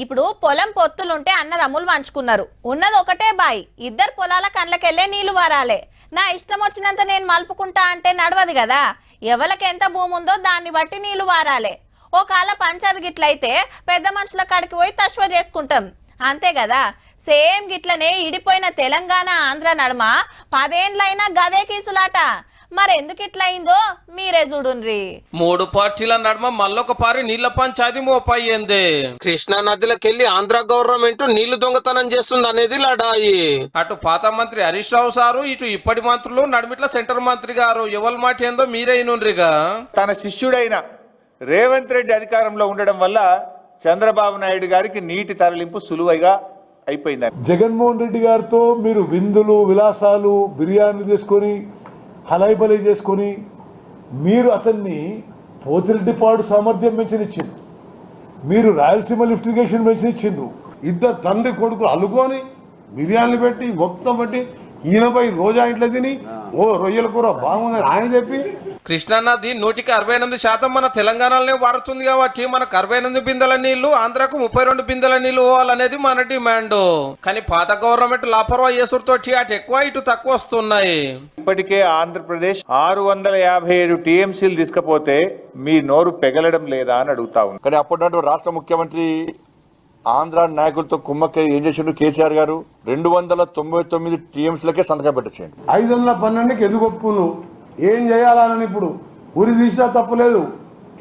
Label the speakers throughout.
Speaker 1: ఇప్పుడు పొలం పొత్తులుంటే అన్నదమ్ములు పంచుకున్నారు. ఉన్నది ఒకటే బాయి, ఇద్దరు పొలాల కండ్లకెళ్ళే నీళ్లు వారాలే. నా ఇష్టం వచ్చినంత నేను మలుపుకుంటా అంటే నడవదు కదా. ఎవరికి ఎంత భూమి ఉందో దాన్ని బట్టి నీళ్లు వారాలే. ఓ కాల పంచాది గిట్లయితే పెద్ద మనుషుల కాడికి పోయి తశ్వ చేసుకుంటాం, అంతే కదా. సేమ్ గిట్లనే ఇడిపోయిన తెలంగాణ ఆంధ్ర నడుమ 10 ఏండ్లైనా గదే కీసులాట. మరెందుకు ఇట్లయిందో మీరే చూడుండ్రి.
Speaker 2: 3 పార్టీల నడుమ మళ్ళొక పారి నీళ్ల పంచాయతీ మోపయ్యింది. కృష్ణా నదిలోకెళ్లి ఆంధ్ర గవర్నమెంట్ నీళ్లు దొంగతనం చేస్తుంది అనేది లడాయి. అటు పాత మంత్రి హరీష్ రావు సారు, ఇటు ఇప్పటి మంత్రులు, నడుమిట్ల సెంటర్ మంత్రి గారు ఎవరి మాట ఏందో మీరే నుండ్రిగా.
Speaker 3: తన శిష్యుడైన రేవంత్ రెడ్డి అధికారంలో ఉండడం వల్ల చంద్రబాబు నాయుడు గారికి నీటి తరలింపు సులువుగా అయిపోయింది.
Speaker 4: జగన్మోహన్ రెడ్డి గారితో మీరు విందులు విలాసాలు బిర్యానీ చేసుకొని హలైబలై చేసుకొని మీరు అతన్ని పోతిరెడ్డిపాడు సామర్థ్యం పెంచనిచ్చిండ్రు, మీరు రాయలసీమ లిఫ్ట్ ఇరిగేషన్ పెంచనిచ్చిండ్రు. ఇద్దరు తండ్రి కొడుకులు అల్లుకొని బిర్యానీలు పెట్టి మొత్తం పెట్టి ఈయనపై రోజా ఇంట్లో తిని ఓ రొయ్యల కూర బాగుందని ఆయన చెప్పి.
Speaker 2: కృష్ణా నది 168% మన తెలంగాణలోనే వారుతుంది కాబట్టి మనకు 68 బిందెల నీళ్లు, ఆంధ్రకు 32 బిందెల నీళ్లు పోవాలనేది మన డిమాండ్. కానీ పాత గవర్నమెంట్ లాపర్వా చేసుడుతోటి అటు ఎక్కువ ఇటు తక్కువ వస్తున్నాయి.
Speaker 3: ఇప్పటికే ఆంధ్రప్రదేశ్ 657 టీఎంసీలు తీసుకపోతే మీ నోరు పెగలడం లేదా అని అడుగుతా ఉంది.
Speaker 5: కానీ అప్పటి రాష్ట్ర ముఖ్యమంత్రి ఆంధ్ర నాయకులతో కుమ్మక్క ఏం చేసిండు కేసీఆర్ గారు 299 టీఎంసీలకే సంతకం పెట్టొచ్చిండు.
Speaker 4: 512కి ఎందుకు ఒప్పుకును ఏం చేయాలని ఇప్పుడు ఉరి తీసినా తప్పులేదు.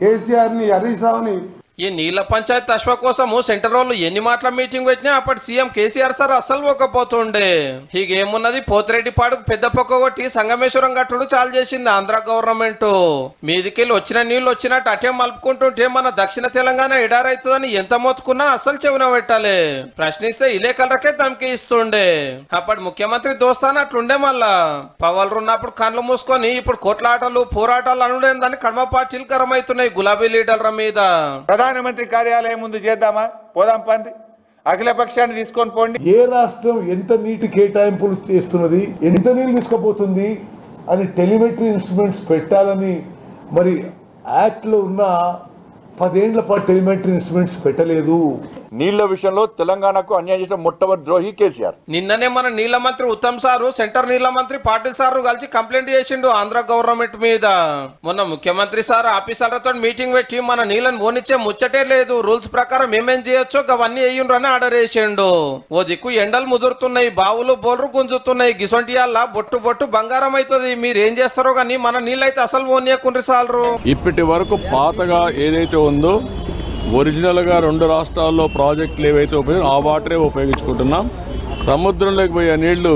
Speaker 4: కేసీఆర్ని హరీష్ రావుని
Speaker 2: ఈ నీళ్ల పంచాయతీ తశ్వ కోసము సెంటర్ వాళ్ళు ఎన్ని మాటల మీటింగ్ పెట్టినా అప్పటి సీఎం కేసీఆర్ సార్ అస్సలు ఒక్కపోతుండే. హీగేమున్నది, పోతిరెడ్డిపాడుకు పెద్ద పొక్క కొట్టి సంగమేశ్వరం కట్టుడు చాలు చేసింది ఆంధ్ర గవర్నమెంట్. మీదికెళ్ళి వచ్చిన నీళ్లు వచ్చినట్టు అటే మలుపుకుంటుంటే మన దక్షిణ తెలంగాణ ఎడారైతుందని ఎంత మొత్తుకున్నా అస్సలు చెవిన పెట్టాలి. ప్రశ్నిస్తే ఇలే కలరకే ధమ్కి ఇస్తుండే. అప్పటి ముఖ్యమంత్రి దోస్తాను అట్లుండే. మళ్ళా పవర్లు ఉన్నప్పుడు కళ్ళు మూసుకొని ఇప్పుడు కొట్లాటలు పోరాటాలు అనుడేందని కర్మ పార్టీలు కరమవుతున్నాయి గులాబీ లీడర్ల మీద.
Speaker 3: ప్రధానమంత్రి కార్యాలయం ముందు చేద్దామా, పోదాం పండి, అఖిల పక్షాన్ని తీసుకొని పోండి.
Speaker 4: ఏ రాష్ట్రం ఎంత నీటి కేటాయింపులు చేస్తున్నది, ఎంత నీళ్ళు తీసుకుపోతుంది అని టెలిమెట్రీ ఇన్స్ట్రుమెంట్స్ పెట్టాలని మరి యాక్ట్లో ఉన్న 10 ఏండ్ల పాటు టెలిమెట్రీ ఇన్స్ట్రుమెంట్స్ పెట్టలేదు.
Speaker 5: నీళ్ల విషయంలో తెలంగాణకు అన్యాయం చేసిన మొట్టమొదటి ద్రోహి కేసీఆర్.
Speaker 2: నిన్ననే మన నీళ్ల మంత్రి ఉత్తమ్ సారు సెంటర్ నీళ్ల మంత్రి పాటిల్ సారు కలిసి కంప్లైంట్ చేసిండు ఆంధ్ర గవర్నమెంట్ మీద. మొన్న ముఖ్యమంత్రి సార్ ఆఫీసర్లతో మీటింగ్ పెట్టి మన నీళ్ళని ఓనిచ్చే ముచ్చటే లేదు, రూల్స్ ప్రకారం ఏమేం చేయొచ్చో అవన్నీ వేయండ్రు అని ఆర్డర్ వేసిండు. ఓ దిక్కు ఎండలు ముదురుతున్నాయి, బావులు బోర్లు గుంజుతున్నాయి. గిసొంటియాల బొట్టు బొట్టు బంగారం అవుతుంది. మీరేం చేస్తారో కానీ మన నీళ్ళైతే అసలు ఓనియకుండ్రి సాలరు.
Speaker 6: ఇప్పటి వరకు పాతగా ఏదైతే ఉందో ఒరిజినల్గా 2 రాష్ట్రాల్లో ప్రాజెక్టులు ఏవైతే ఆ వాటరే ఉపయోగించుకుంటున్నాం. సముద్రంలోకి పోయే నీళ్లు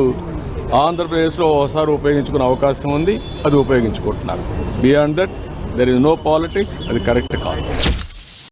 Speaker 6: ఆంధ్రప్రదేశ్లో ఒకసారి ఉపయోగించుకునే అవకాశం ఉంది, అది ఉపయోగించుకుంటున్నారు. Beyond that there is no politics, అది కరెక్ట్ కాదు.